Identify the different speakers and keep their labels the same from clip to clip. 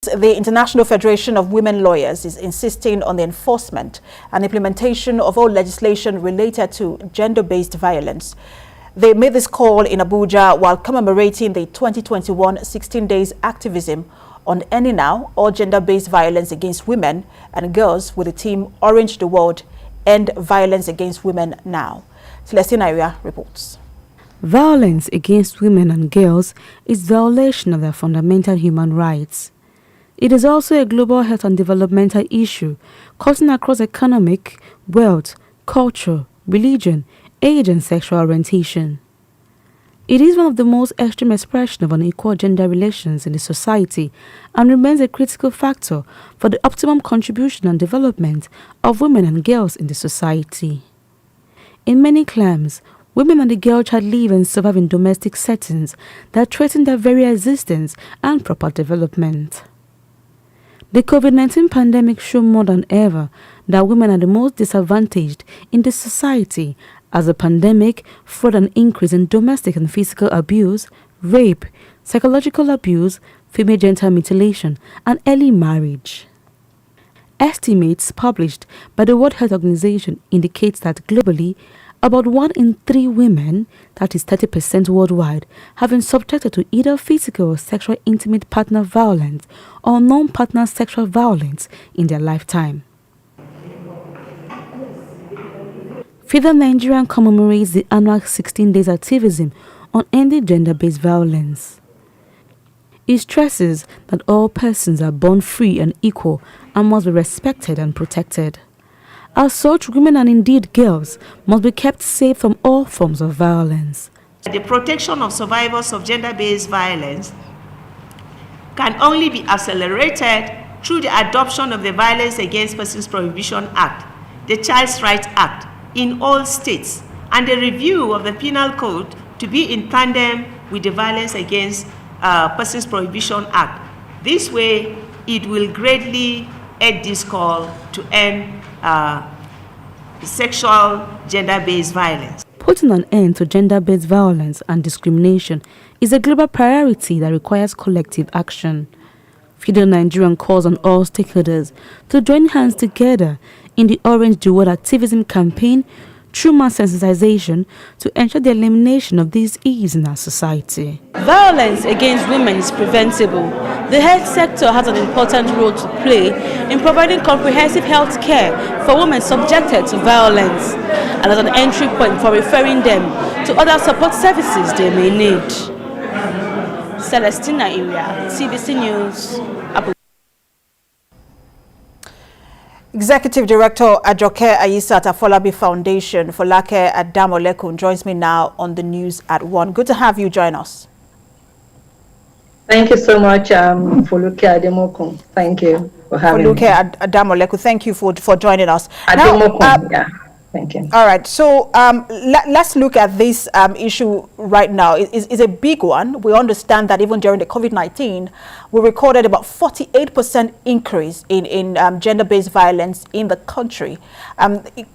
Speaker 1: the International Federation of Women Lawyers is insisting on the enforcement and implementation of all legislation related to gender-based violence. They made this call in Abuja while commemorating the 2021 16 Days Activism on Ending Now all gender-based violence against women and girls with the team Orange the World, End Violence Against Women Now. Celestine Area reports.
Speaker 2: Violence against women and girls is violation of their fundamental human rights. It is also a global health and developmental issue, cutting across economic, wealth, culture, religion, age and sexual orientation. It is one of the most extreme expressions of unequal gender relations in the society and remains a critical factor for the optimum contribution and development of women and girls in the society. In many clans, women and the girl child live and survive in domestic settings that threaten their very existence and proper development. The COVID-19 pandemic showed more than ever that women are the most disadvantaged in the society, as the pandemic brought an increase in domestic and physical abuse, rape, psychological abuse, female genital mutilation, and early marriage. Estimates published by the World Health Organization indicates that globally, about 1 in 3 women, that is 30% worldwide, have been subjected to either physical or sexual intimate partner violence or non-partner sexual violence in their lifetime. FIDA Nigeria commemorates the annual 16 Days Activism on ending gender-based violence. It stresses that all persons are born free and equal and must be respected and protected. As such, women and indeed girls must be kept safe from all forms of violence.
Speaker 3: The protection of survivors of gender-based violence can only be accelerated through the adoption of the Violence Against Persons Prohibition Act, the Child's Rights Act, in all states, and the review of the Penal Code to be in tandem with the Violence Against Persons Prohibition Act. This way, it will greatly aid this call to end sexual gender-based violence.
Speaker 2: Putting an end to gender-based violence and discrimination is a global priority that requires collective action. FIDA Nigeria calls on all stakeholders to join hands together in the Orange the World activism campaign through mass sensitization to ensure the elimination of these ills in our society.
Speaker 4: Violence against women is preventable. The health sector has an important role to play in providing comprehensive health care for women subjected to violence and as an entry point for referring them to other support services they may need. Celestina Area, TVC News, Abuja.
Speaker 1: Executive Director Ajoke Ayisa at Afolabi Foundation, Folake Adamolekun, joins me now on the news at 1. Good to have you join us.
Speaker 5: Thank you so much, Foluke Ademokun. Thank you for having me.
Speaker 1: Foluke Adamolekun, thank you for joining us.
Speaker 5: Ademokun, yeah. Thank you.
Speaker 1: All right, so let's look at this issue right now. It's a big one. We understand that even during the COVID-19, we recorded about 48% increase in gender-based violence in the country.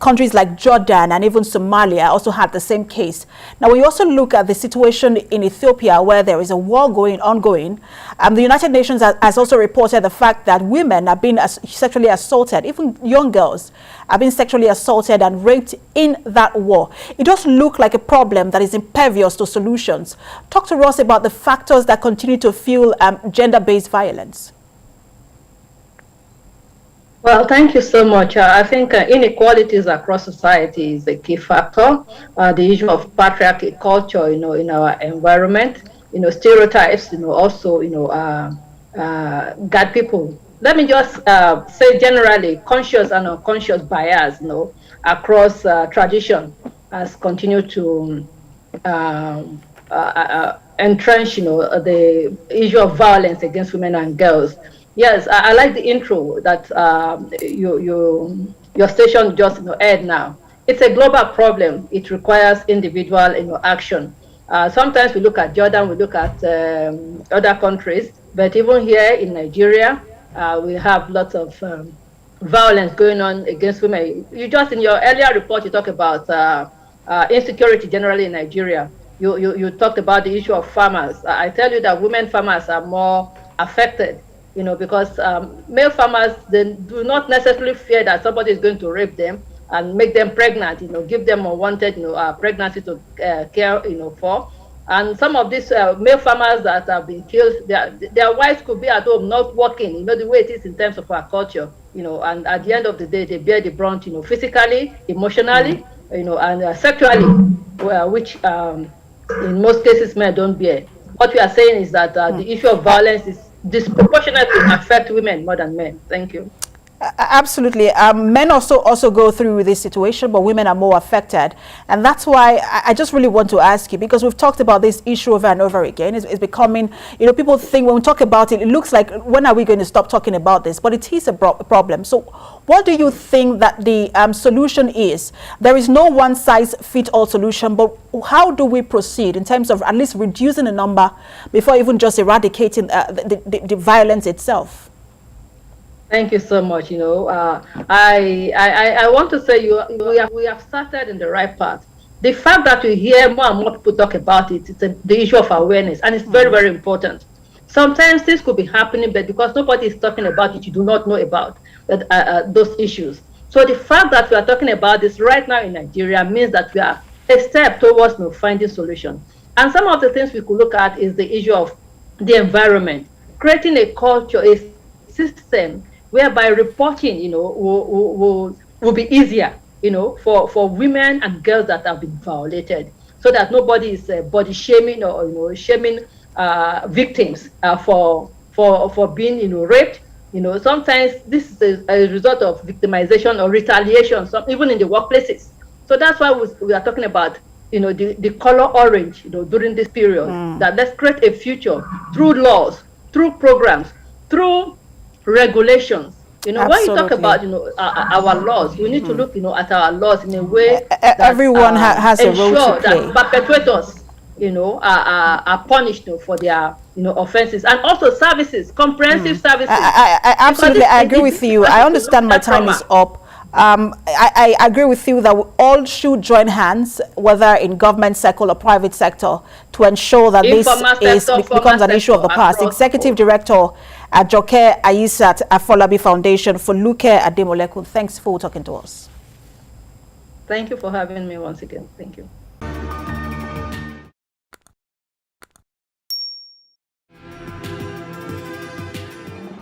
Speaker 1: Countries like Jordan and even Somalia also had the same case. Now, we also look at the situation in Ethiopia, where there is a war ongoing. The United Nations has also reported the fact that women are being sexually assaulted, even young girls are being sexually assaulted and raped in that war. It does look like a problem that is impervious to solutions. Talk to us about the factors that continue to fuel gender-based violence.
Speaker 5: Well, thank you so much. I think inequalities across society is a key factor. The issue of patriarchy culture, in our environment, stereotypes, also, guide people. Let me just say generally, conscious and unconscious bias, across tradition has continued to entrench, the issue of violence against women and girls. Yes, I like the intro that your station just aired now. It's a global problem. It requires individual action. Sometimes we look at Jordan, we look at other countries, but even here in Nigeria, we have lots of violence going on against women. You just in your earlier report, you talk about insecurity generally in Nigeria. You talked about the issue of farmers. I tell you that women farmers are more affected because male farmers, they do not necessarily fear that somebody is going to rape them and make them pregnant, give them unwanted, pregnancy to care, for. And some of these male farmers that have been killed, their wives could be at home not working, the way it is in terms of our culture, and at the end of the day, they bear the brunt, physically, emotionally, and sexually, which in most cases men don't bear. What we are saying is that the issue of violence is disproportionately affect women more than men. Thank you.
Speaker 1: Absolutely. Men also go through this situation, but women are more affected. And that's why I just really want to ask you, because we've talked about this issue over and over again. It's becoming, people think when we talk about it, it looks like, when are we going to stop talking about this? But it is a problem. So what do you think that the solution is? There is no one-size-fits-all solution, but how do we proceed in terms of at least reducing the number before even just eradicating the violence itself?
Speaker 5: Thank you so much. I want to say we have started in the right path. The fact that we hear more and more people talk about it, it's the issue of awareness, and it's very, very important. Sometimes this could be happening, but because nobody is talking about it, you do not know about those issues. So the fact that we are talking about this right now in Nigeria means that we are a step towards finding solutions. And some of the things we could look at is the issue of the environment, creating a culture, a system whereby reporting, will be easier, for women and girls that have been violated, so that nobody is body shaming or shaming victims for being raped. Sometimes this is a result of victimization or retaliation, even in the workplaces. So that's why we are talking about the color orange during this period. That let's create a future through laws, through programs, through regulations. When you talk about our laws, we need to look at our laws in a way that
Speaker 1: everyone has a role to play.
Speaker 5: That perpetrators are punished for their offenses, and also services, comprehensive services.
Speaker 1: I absolutely agree with you. I understand my time is up. I agree with you that we all should join hands, whether in government sector or private sector, to ensure that this becomes an issue of the past. Executive Director at Joke Ayisat Afolabi Foundation for Luke Ademoleku. Thanks for talking to us.
Speaker 5: Thank you for having me once again. Thank you.